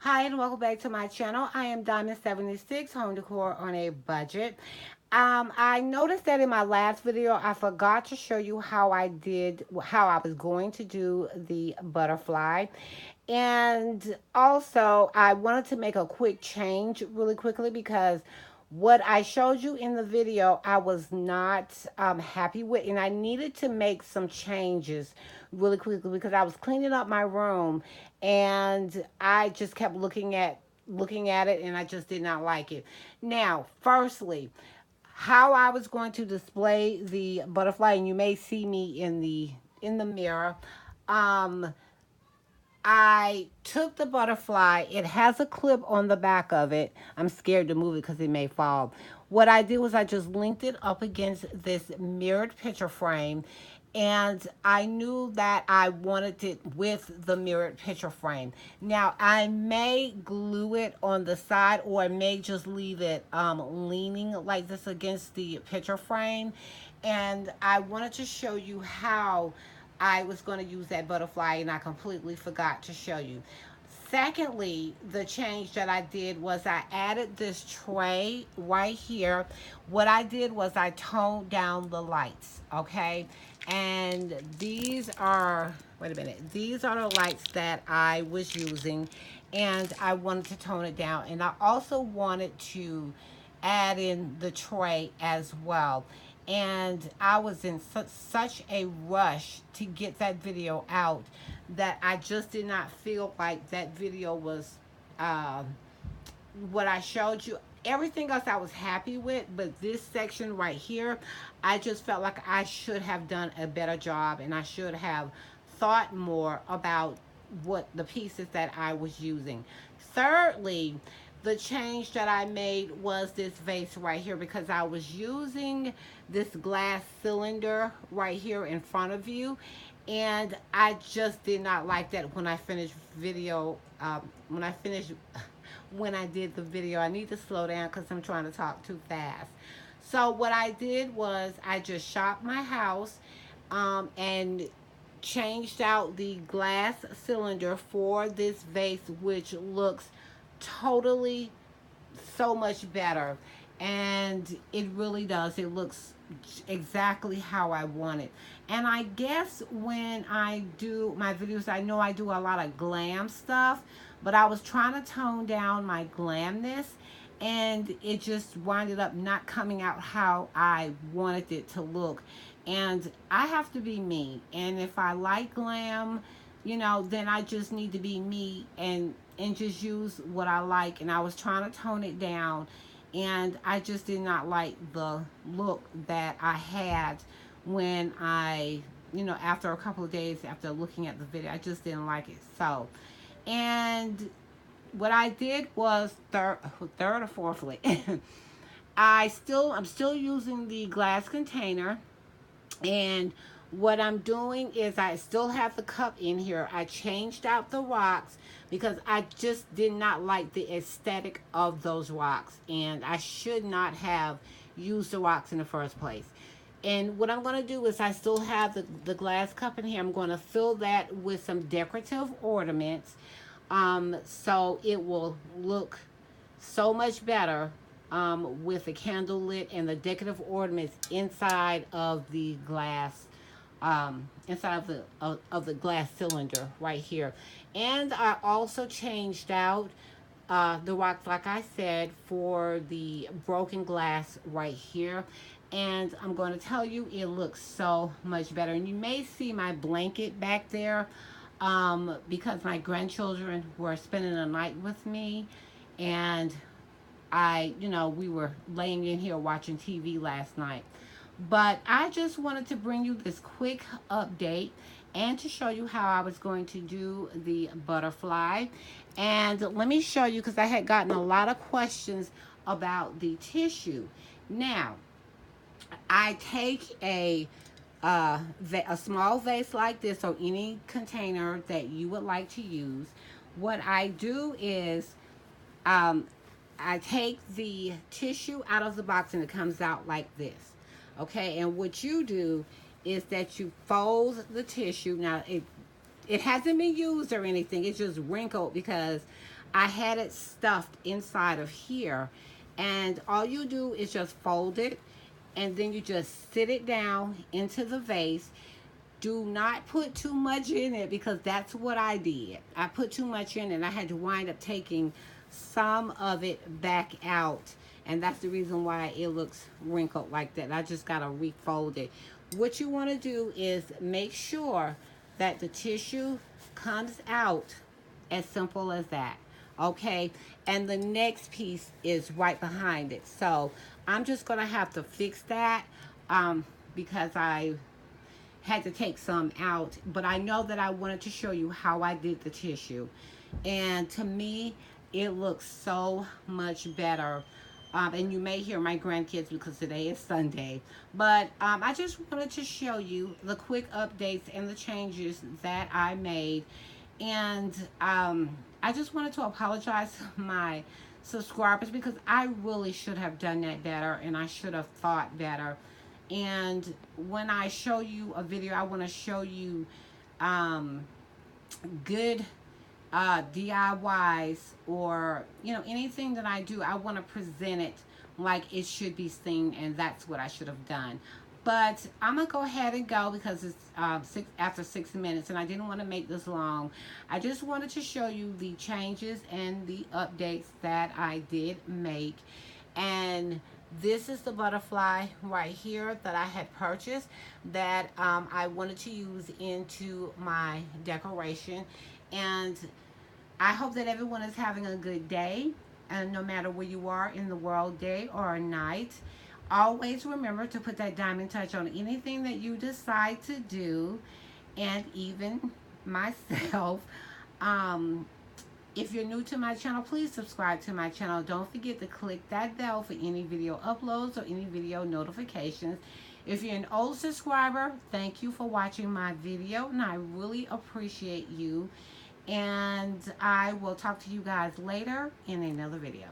Hi and welcome back to my channel. I am Diamond76, home decor on a budget. I noticed that in my last video, I forgot to show you how I was going to do the butterfly. And also, I wanted to make a quick change really quickly because what I showed you in the video, I was not happy with, and I needed to make some changes really quickly because I was cleaning up my room, and I just kept looking at it, and I just did not like it. Now, firstly, how I was going to display the butterfly, and you may see me in the mirror. Um, I took the butterfly. It has a clip on the back of it. I'm scared to move it because it may fall. What I did was I just linked it up against this mirrored picture frame. And I knew that I wanted it with the mirrored picture frame. Now, I may glue it on the side, or I may just leave it leaning like this against the picture frame. And I wanted to show you how I was going to use that butterfly, and I completely forgot to show you. Secondly, the change that I did was I added this tray right here. What I did was I toned down the lights, okay? And these are, wait a minute, these are the lights that I was using, and I wanted to tone it down. And I also wanted to add in the tray as well. And I was in such a rush to get that video out that I just did not feel like that video was um, what I showed you. Everything else I was happy with, but this section right here, I just felt like I should have done a better job, and I should have thought more about what the pieces that I was using. Thirdly, the change that I made was this vase right here, because I was using this glass cylinder right here in front of you, and I just did not like that when I finished video. When I finished when I did the video. I need to slow down because I'm trying to talk too fast. So what I did was I just shopped my house and changed out the glass cylinder for this vase, which looks totally so much better. And it really does. It looks exactly how I want it. And I guess when I do my videos, I know I do a lot of glam stuff, but I was trying to tone down my glamness, and it just winded up not coming out how I wanted it to look. And I have to be me. And if I like glam, then I just need to be me and just use what I like. And I was trying to tone it down, and I just did not like the look that I had when after a couple of days after looking at the video. I just didn't like it. So, and what I did was third or fourthly, I'm still using the glass container, and what I'm doing is I still have the cup in here. I changed out the rocks because I just did not like the aesthetic of those rocks, and I should not have used the rocks in the first place. And what I'm going to do is I still have the glass cup in here. I'm going to fill that with some decorative ornaments, so it will look so much better with the candle lit and the decorative ornaments inside of the glass cylinder right here. And I also changed out the rocks, like I said, for the broken glass right here. And I'm going to tell you, it looks so much better. And you may see my blanket back there because my grandchildren were spending the night with me. And we were laying in here watching TV last night. But I just wanted to bring you this quick update and to show you how I was going to do the butterfly. And let me show you, because I had gotten a lot of questions about the tissue. Now, I take a small vase like this, or any container that you would like to use. What I do is um, I take the tissue out of the box, and it comes out like this. Okay, and what you do is that you fold the tissue. Now, it hasn't been used or anything. It's just wrinkled because I had it stuffed inside of here. And all you do is just fold it, and then you just sit it down into the vase. Do not put too much in it, because that's what I did. I put too much in it and I had to wind up taking some of it back out. And that's the reason why it looks wrinkled like that. I just got to refold it. What you want to do is make sure that the tissue comes out, as simple as that. Okay, and the next piece is right behind it. So I'm just going to have to fix that because I had to take some out, but I know that I wanted to show you how I did the tissue. And to me, it looks so much better. And you may hear my grandkids because today is Sunday. But I just wanted to show you the quick updates and the changes that I made. And I just wanted to apologize to my subscribers, because I really should have done that better, and I should have thought better. And when I show you a video, I want to show you um, good DIYs, or anything that I do. I want to present it like it should be seen, and that's what I should have done. But I'm gonna go ahead and go, because it's after 6 minutes, and I didn't want to make this long. I just wanted to show you the changes and the updates that I did make. And this is the butterfly right here that I had purchased, that I wanted to use into my decoration. And I hope that everyone is having a good day, and no matter where you are in the world, day or night. Always remember to put that diamond touch on anything that you decide to do, and even myself. Um, if you're new to my channel, please subscribe to my channel. Don't forget to click that bell for any video uploads or any video notifications. If you're an old subscriber, thank you for watching my video, and I really appreciate you. And I will talk to you guys later in another video.